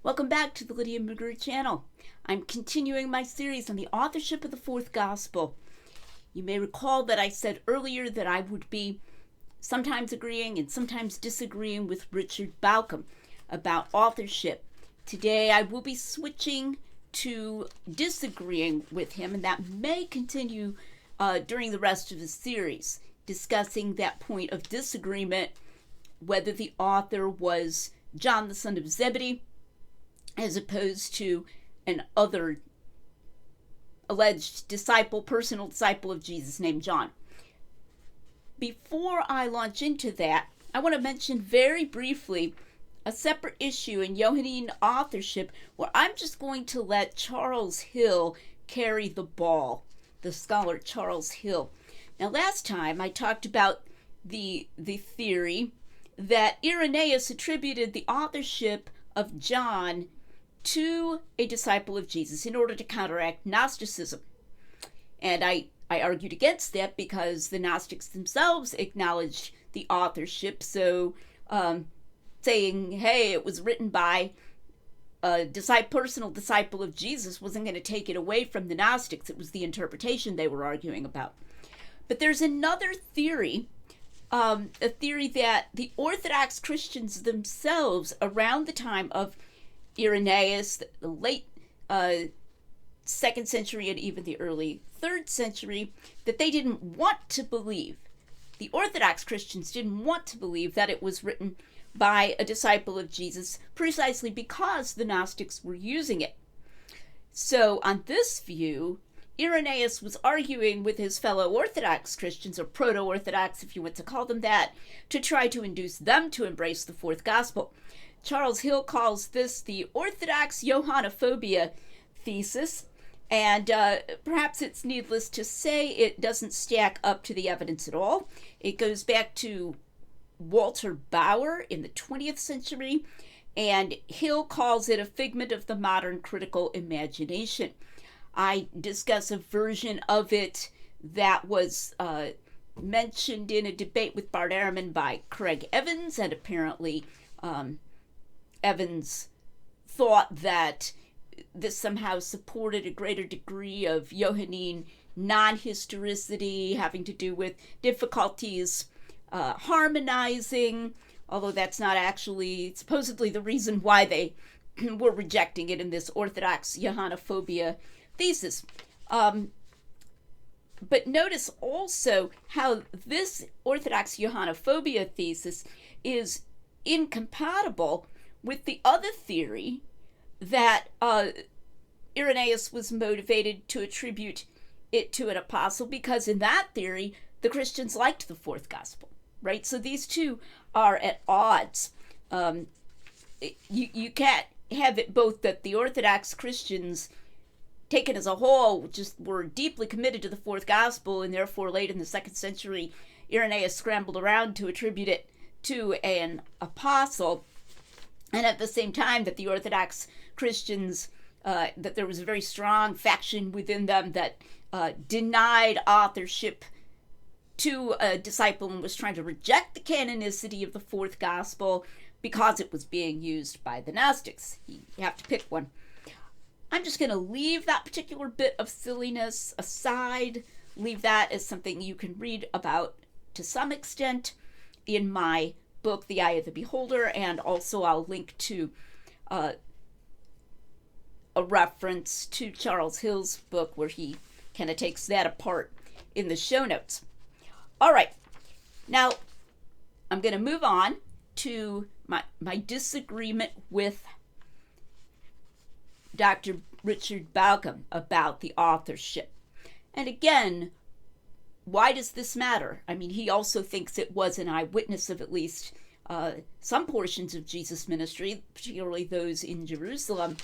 Welcome back to the Lydia Mugger channel. I'm continuing my series on the authorship of the fourth gospel. You may recall that I said earlier that I would be sometimes agreeing and sometimes disagreeing with Richard Bauckham about authorship. Today I will be switching to disagreeing with him, and that may continue during the rest of the series, discussing that point of disagreement, whether the author was John the son of Zebedee as opposed to an other alleged personal disciple of Jesus named John. Before I launch into that, I want to mention very briefly a separate issue in Johannine authorship where I'm just going to let Charles Hill carry the ball, the scholar Charles Hill. Now, last time I talked about the theory that Irenaeus attributed the authorship of John to a disciple of Jesus in order to counteract Gnosticism. And I argued against that because the Gnostics themselves acknowledged the authorship, so saying, hey, it was written by a personal disciple of Jesus wasn't going to take it away from the Gnostics. It was the interpretation they were arguing about. But there's another theory, a theory that the Orthodox Christians themselves, around the time of Irenaeus, the late 2nd century and even the early 3rd century, that they didn't want to believe. The Orthodox Christians didn't want to believe that it was written by a disciple of Jesus precisely because the Gnostics were using it. So on this view, Irenaeus was arguing with his fellow Orthodox Christians, or proto-Orthodox if you want to call them that, to try to induce them to embrace the fourth gospel. Charles Hill calls this the Orthodox Yohanophobia thesis, and perhaps it's needless to say it doesn't stack up to the evidence at all. It goes back to Walter Bauer in the 20th century, and Hill calls it a figment of the modern critical imagination. I discuss a version of it that was mentioned in a debate with Bart Ehrman by Craig Evans, and apparently Evans thought that this somehow supported a greater degree of Johannine non-historicity, having to do with difficulties harmonizing, although that's not actually supposedly the reason why they were rejecting it in this Orthodox Yohanophobia thesis. But notice also how this Orthodox Yohanophobia thesis is incompatible with the other theory that Irenaeus was motivated to attribute it to an apostle, because in that theory, the Christians liked the fourth gospel, right? So these two are at odds. You can't have it both that the Orthodox Christians, taken as a whole, just were deeply committed to the fourth gospel, and therefore late in the 2nd century, Irenaeus scrambled around to attribute it to an apostle, and at the same time that the Orthodox Christians, that there was a very strong faction within them that denied authorship to a disciple and was trying to reject the canonicity of the fourth gospel because it was being used by the Gnostics. You have to pick one. I'm just going to leave that particular bit of silliness aside, leave that as something you can read about to some extent in my book, The Eye of the Beholder, and also I'll link to a reference to Charles Hill's book where he kind of takes that apart in the show notes. All right, now I'm going to move on to my disagreement with Dr. Richard Bauckham about the authorship. And again, why does this matter? I mean, he also thinks it was an eyewitness of at least some portions of Jesus' ministry, particularly those in Jerusalem.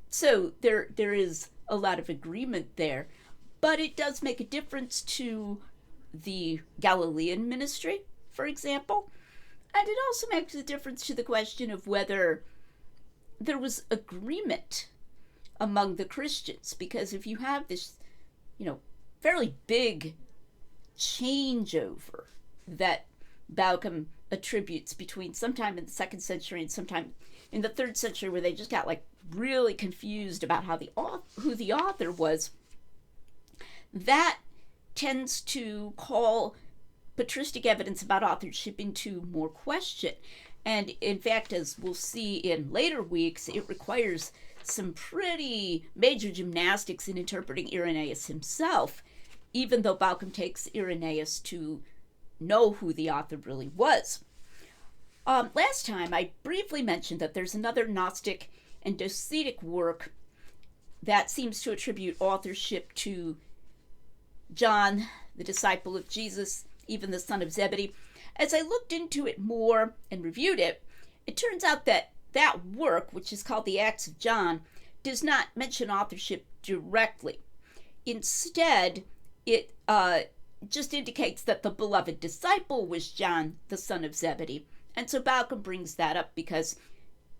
So there is a lot of agreement there. But it does make a difference to the Galilean ministry, for example. And it also makes a difference to the question of whether there was agreement among the Christians. Because if you have this, fairly big changeover that Balcom attributes between sometime in the 2nd century and sometime in the 3rd century where they just got like really confused about who the author was, that tends to call patristic evidence about authorship into more question. And in fact, as we'll see in later weeks, it requires some pretty major gymnastics in interpreting Irenaeus himself, even though Balcom takes Irenaeus to know who the author really was. Last time, I briefly mentioned that there's another Gnostic and Docetic work that seems to attribute authorship to John, the disciple of Jesus, even the son of Zebedee. As I looked into it more and reviewed it, it turns out that that work, which is called the Acts of John, does not mention authorship directly. Instead, it just indicates that the beloved disciple was John, the son of Zebedee. And so Balcom brings that up because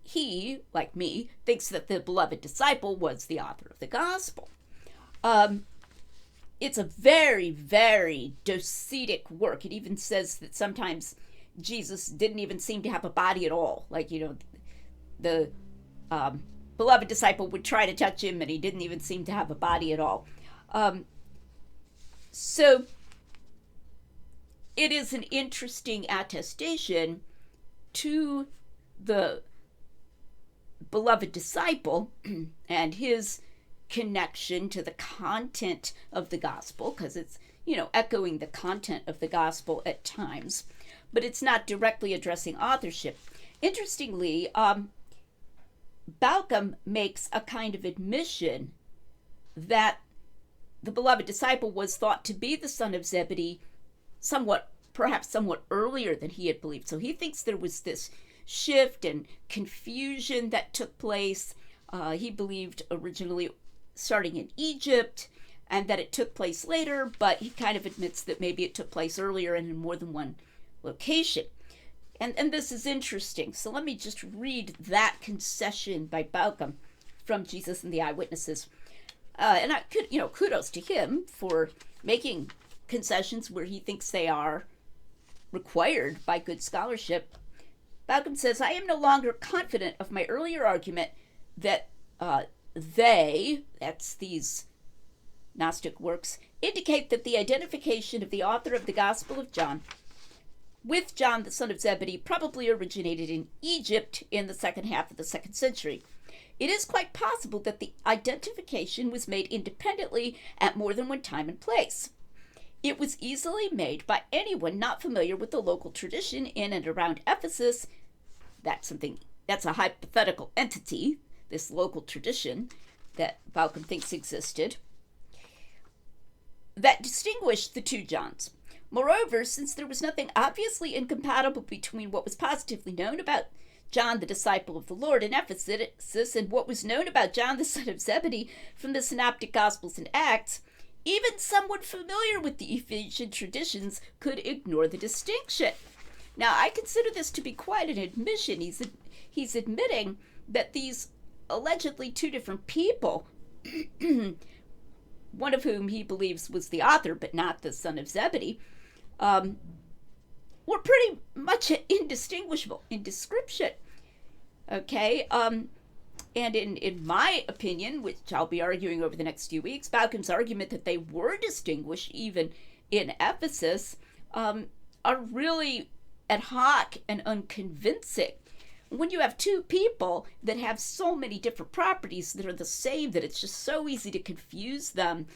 he, like me, thinks that the beloved disciple was the author of the gospel. It's a very, very docetic work. It even says that sometimes Jesus didn't even seem to have a body at all. Like, the beloved disciple would try to touch him and he didn't even seem to have a body at all. So it is an interesting attestation to the beloved disciple and his connection to the content of the gospel, because it's, echoing the content of the gospel at times, but it's not directly addressing authorship. Interestingly, Balcom makes a kind of admission that the beloved disciple was thought to be the son of Zebedee perhaps somewhat earlier than he had believed. So he thinks there was this shift and confusion that took place. He believed originally starting in Egypt and that it took place later, but he kind of admits that maybe it took place earlier and in more than one location. And this is interesting. So let me just read that concession by Balcom from Jesus and the Eyewitnesses. And I could, kudos to him for making concessions where he thinks they are required by good scholarship. Balcom says, I am no longer confident of my earlier argument that that's these Gnostic works, indicate that the identification of the author of the Gospel of John with John, the son of Zebedee, probably originated in Egypt in the second half of the 2nd century. It is quite possible that the identification was made independently at more than one time and place. It was easily made by anyone not familiar with the local tradition in and around Ephesus. That's a hypothetical entity, this local tradition that Balcom thinks existed, that distinguished the two Johns. Moreover, since there was nothing obviously incompatible between what was positively known about John, the disciple of the Lord in Ephesus, and what was known about John, the son of Zebedee, from the Synoptic Gospels and Acts, even someone familiar with the Ephesian traditions could ignore the distinction. Now, I consider this to be quite an admission. He's admitting that these allegedly two different people, one of whom he believes was the author but not the son of Zebedee, were pretty much indistinguishable in description. Okay, and in my opinion, which I'll be arguing over the next few weeks, Balcom's argument that they were distinguished even in Ephesus are really ad hoc and unconvincing. When you have two people that have so many different properties that are the same that it's just so easy to confuse them,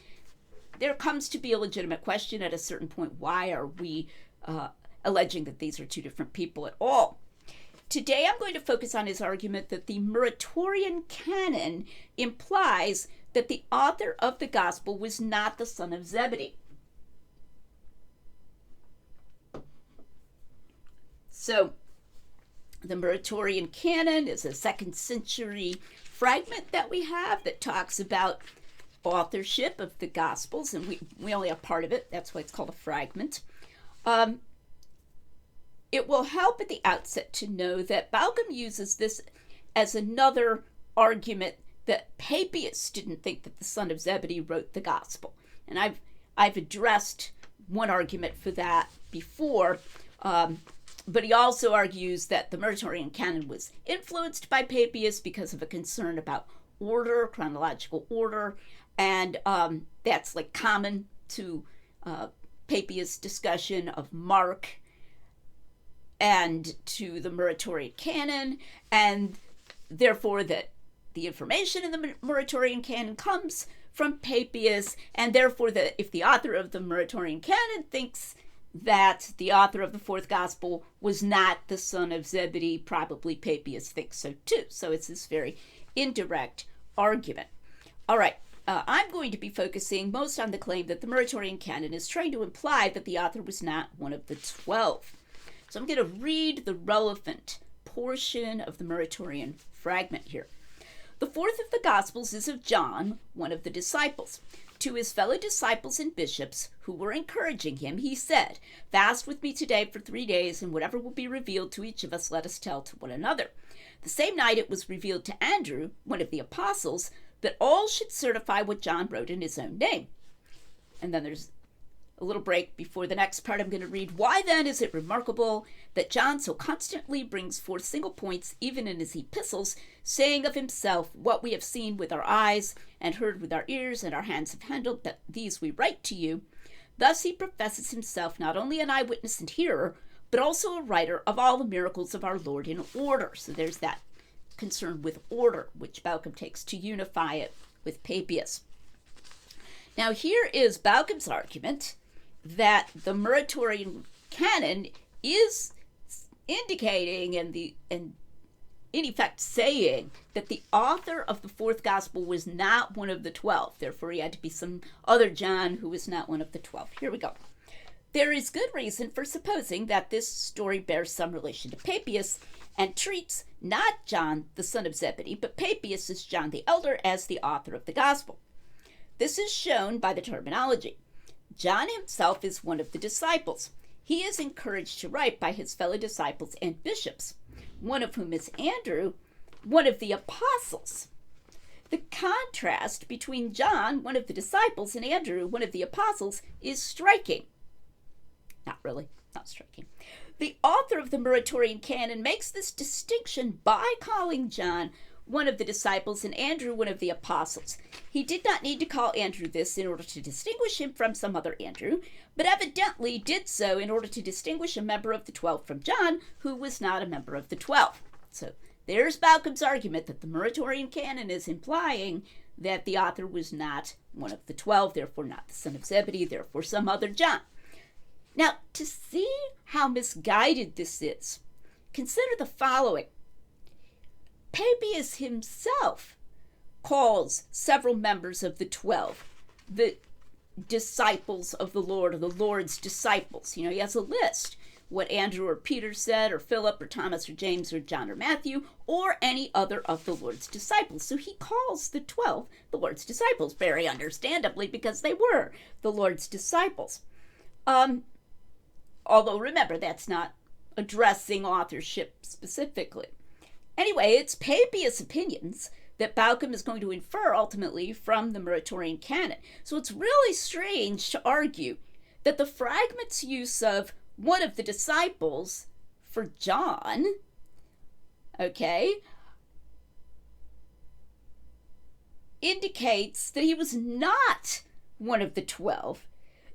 there comes to be a legitimate question at a certain point, why are we alleging that these are two different people at all? Today I'm going to focus on his argument that the Muratorian Canon implies that the author of the gospel was not the son of Zebedee. So, the Muratorian Canon is a 2nd century fragment that we have that talks about authorship of the Gospels, and we only have part of it. That's why it's called a fragment. It will help at the outset to know that Balcom uses this as another argument that Papias didn't think that the son of Zebedee wrote the Gospel. And I've addressed one argument for that before, But he also argues that the Muratorian Canon was influenced by Papias because of a concern about order, chronological order, and that's like common to Papias' discussion of Mark and to the Muratorian Canon, and therefore that the information in the Muratorian Canon comes from Papias, and therefore that if the author of the Muratorian Canon thinks that the author of the fourth gospel was not the son of Zebedee, probably Papias thinks so too. So it's this very indirect argument. All right, I'm going to be focusing most on the claim that the Muratorian Canon is trying to imply that the author was not one of the 12. So I'm going to read the relevant portion of the Muratorian fragment here. The fourth of the Gospels is of John, one of the disciples. To his fellow disciples and bishops who were encouraging him, he said, "Fast with me today for 3 days, and whatever will be revealed to each of us, let us tell to one another." The same night it was revealed to Andrew, one of the apostles, that all should certify what John wrote in his own name. And then there's a little break before the next part I'm going to read. Why then is it remarkable that John so constantly brings forth single points, even in his epistles, saying of himself, "What we have seen with our eyes, and heard with our ears, and our hands have handled, that these we write to you"? Thus he professes himself not only an eyewitness and hearer, but also a writer of all the miracles of our Lord in order. So there's that concern with order, which Balcom takes to unify it with Papias. Now here is Balcom's argument that the Muratorian Canon is indicating and in effect saying that the author of the fourth gospel was not one of the 12. Therefore, he had to be some other John who was not one of the 12. Here we go. There is good reason for supposing that this story bears some relation to Papias and treats not John, the son of Zebedee, but Papias as John the elder as the author of the gospel. This is shown by the terminology. John himself is one of the disciples. He is encouraged to write by his fellow disciples and bishops, one of whom is Andrew, one of the apostles. The contrast between John, one of the disciples, and Andrew, one of the apostles, is striking. Not really, not striking. The author of the Muratorian Canon makes this distinction by calling John one of the disciples and Andrew one of the apostles. He did not need to call Andrew this in order to distinguish him from some other Andrew, but evidently did so in order to distinguish a member of the 12 from John, who was not a member of the 12. So there's Balcom's argument that the Muratorian Canon is implying that the author was not one of the 12, therefore not the son of Zebedee, therefore some other John. Now, to see how misguided this is, consider the following. Papias himself calls several members of the 12 the disciples of the Lord, or the Lord's disciples. You know, he has a list. What Andrew or Peter said, or Philip, or Thomas, or James, or John, or Matthew, or any other of the Lord's disciples. So he calls the 12 the Lord's disciples, very understandably, because they were the Lord's disciples. Although, remember, that's not addressing authorship specifically. Anyway, it's Papias' opinions that Balcom is going to infer ultimately from the Muratorian Canon. So it's really strange to argue that the fragment's use of one of the disciples for John, indicates that he was not one of the 12,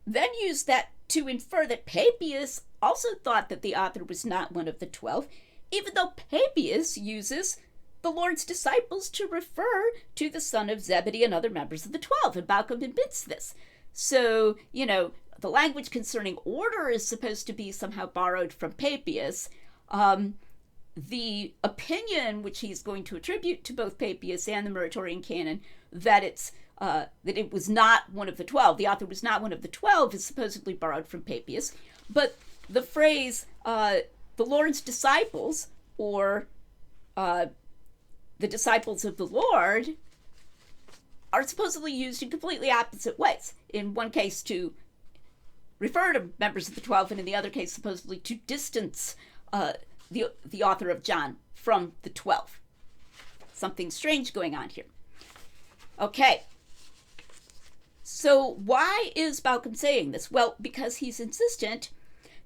then use that to infer that Papias also thought that the author was not one of the 12, even though Papias uses the Lord's disciples to refer to the son of Zebedee and other members of the 12, and Balcom admits this. So, you know, the language concerning order is supposed to be somehow borrowed from Papias. The opinion which he's going to attribute to both Papias and the Muratorian Canon, that it was not one of the 12, the author was not one of the 12, is supposedly borrowed from Papias. But the phrase, the Lord's disciples, or the disciples of the Lord, are supposedly used in completely opposite ways. In one case to refer to members of the 12, and in the other case supposedly to distance the author of John from the 12. Something strange going on here. Okay. So why is Balcom saying this? Well, because he's insistent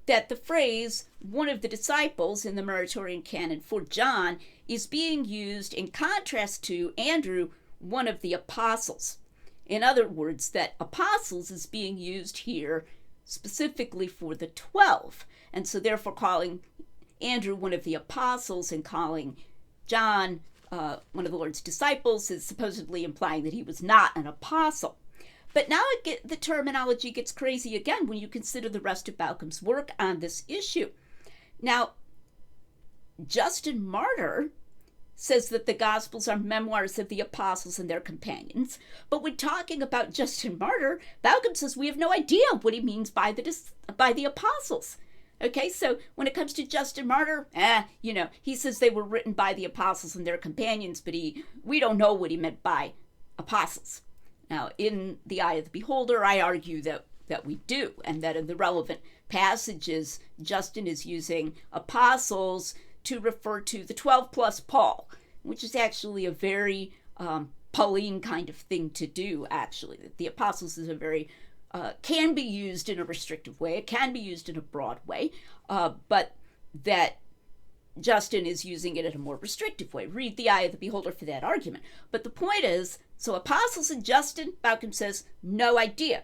that the phrase, one of the disciples in the Muratorian Canon for John, is being used in contrast to Andrew, one of the apostles. In other words, that apostles is being used here specifically for the 12. And so therefore calling Andrew one of the apostles and calling John one of the Lord's disciples is supposedly implying that he was not an apostle. But now the terminology gets crazy again when you consider the rest of Balcom's work on this issue. Now, Justin Martyr says that the Gospels are memoirs of the apostles and their companions. But when talking about Justin Martyr, Balcom says we have no idea what he means by the apostles. Okay, so when it comes to Justin Martyr, he says they were written by the apostles and their companions, but we don't know what he meant by apostles. Now, in The Eye of the Beholder, I argue that we do, and that in the relevant passages, Justin is using apostles to refer to the 12 plus Paul, which is actually a very Pauline kind of thing to do, actually. The apostles is a very, can be used in a restrictive way, it can be used in a broad way, but that Justin is using it in a more restrictive way. Read The Eye of the Beholder for that argument. But the point is, so apostles and Justin, Bauckham says, no idea.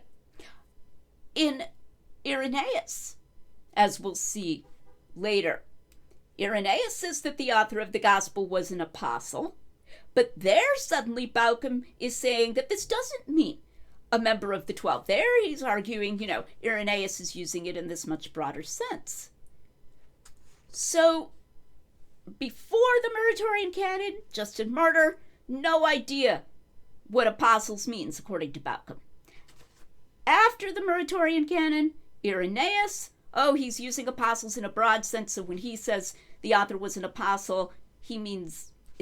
In Irenaeus, as we'll see later, Irenaeus says that the author of the gospel was an apostle, but there suddenly Bauckham is saying that this doesn't mean a member of the 12. There he's arguing, Irenaeus is using it in this much broader sense. So, before the Muratorian Canon, Justin Martyr, no idea what apostles means, according to Balcom. After the Muratorian Canon, Irenaeus, he's using apostles in a broad sense, so when he says the author was an apostle, he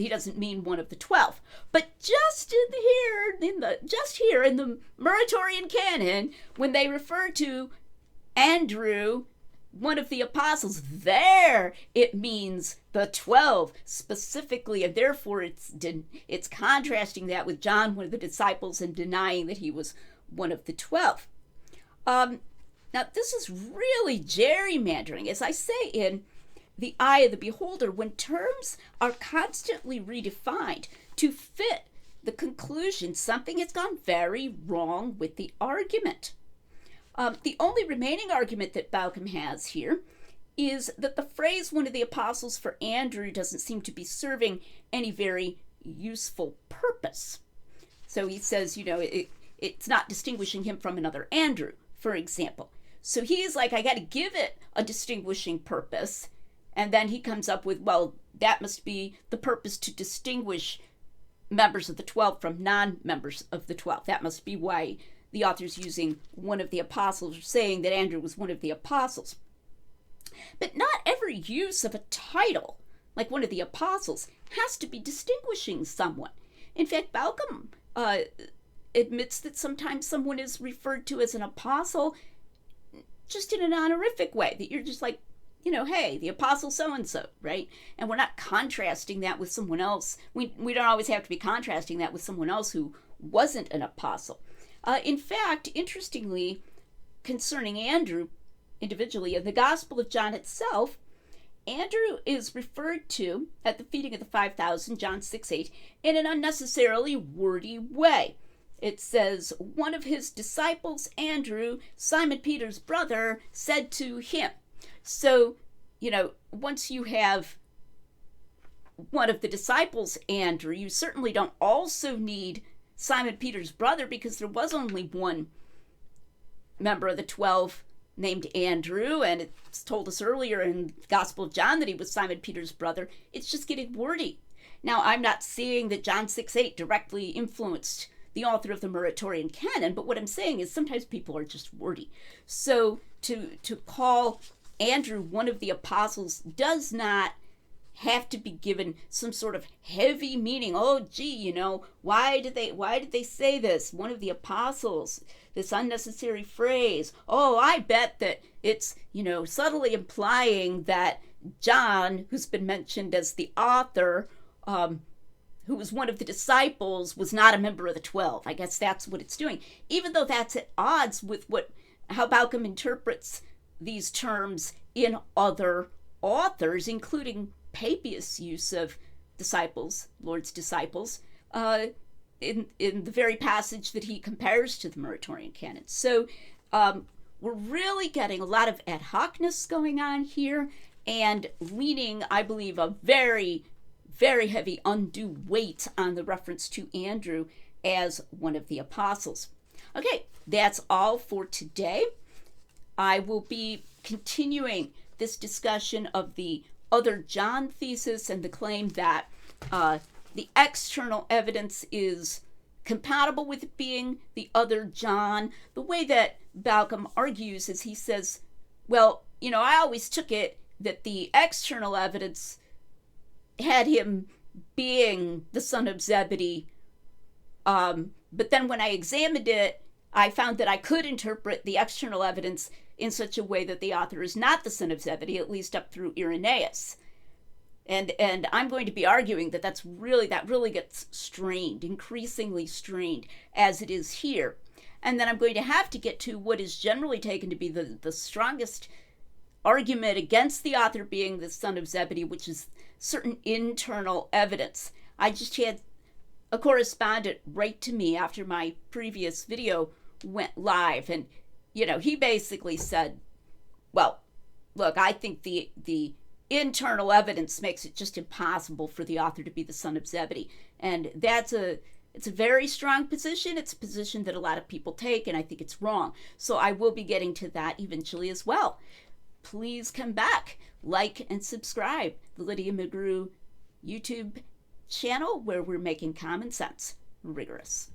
doesn't mean one of the 12. But just here in the Muratorian Canon, when they refer to Andrew, one of the apostles, there it means the 12 specifically, and therefore it's contrasting that with John, one of the disciples, and denying that he was one of the 12. Now, this is really gerrymandering. As I say in The Eye of the Beholder, when terms are constantly redefined to fit the conclusion, something has gone very wrong with the argument. The only remaining argument that Bauckham has here is that the phrase one of the apostles for Andrew doesn't seem to be serving any very useful purpose. So he says, it's not distinguishing him from another Andrew, for example. So he's like, I got to give it a distinguishing purpose. And then he comes up with, well, that must be the purpose to distinguish members of the 12 from non-members of the 12. That must be why the author's using one of the apostles, or saying that Andrew was one of the apostles. But not every use of a title, like one of the apostles, has to be distinguishing someone. In fact, Balcom admits that sometimes someone is referred to as an apostle just in an honorific way, that you're just like, hey, the apostle so-and-so, right? And we're not contrasting that with someone else. We don't always have to be contrasting that with someone else who wasn't an apostle. In fact, interestingly, concerning Andrew individually, in the Gospel of John itself, Andrew is referred to at the feeding of the 5,000, John 6:8, in an unnecessarily wordy way. It says, one of his disciples, Andrew, Simon Peter's brother, said to him. So, once you have one of the disciples, Andrew, you certainly don't also need Simon Peter's brother, because there was only one member of the 12 named Andrew, and it's told us earlier in the Gospel of John that he was Simon Peter's brother. It's just getting wordy. Now, I'm not saying that John 6:8 directly influenced the author of the Muratorian Canon, but what I'm saying is sometimes people are just wordy. So to call Andrew one of the apostles does not have to be given some sort of heavy meaning. Oh, gee, why did they say this? One of the apostles, this unnecessary phrase. Oh, I bet that it's, subtly implying that John, who's been mentioned as the author, who was one of the disciples, was not a member of the 12. I guess that's what it's doing. Even though that's at odds with how Balcom interprets these terms in other authors, including Papias' use of disciples, Lord's disciples, in the very passage that he compares to the Muratorian Canon. So we're really getting a lot of ad hocness going on here, and leaning, I believe, a very, very heavy undue weight on the reference to Andrew as one of the apostles. Okay, that's all for today. I will be continuing this discussion of the other John thesis and the claim that the external evidence is compatible with it being the other John. The way that Balcom argues is he says, well, I always took it that the external evidence had him being the son of Zebedee, but then when I examined it, I found that I could interpret the external evidence in such a way that the author is not the son of Zebedee, at least up through Irenaeus. And I'm going to be arguing that that really gets strained, increasingly strained, as it is here. And then I'm going to have to get to what is generally taken to be the strongest argument against the author being the son of Zebedee, which is certain internal evidence. I just had a correspondent write to me after my previous video went live, and he basically said, well, look, I think the internal evidence makes it just impossible for the author to be the son of Zebedee. And it's a very strong position. It's a position that a lot of people take, and I think it's wrong. So I will be getting to that eventually as well. Please come back, like and subscribe the Lydia McGrew YouTube channel, where we're making common sense rigorous.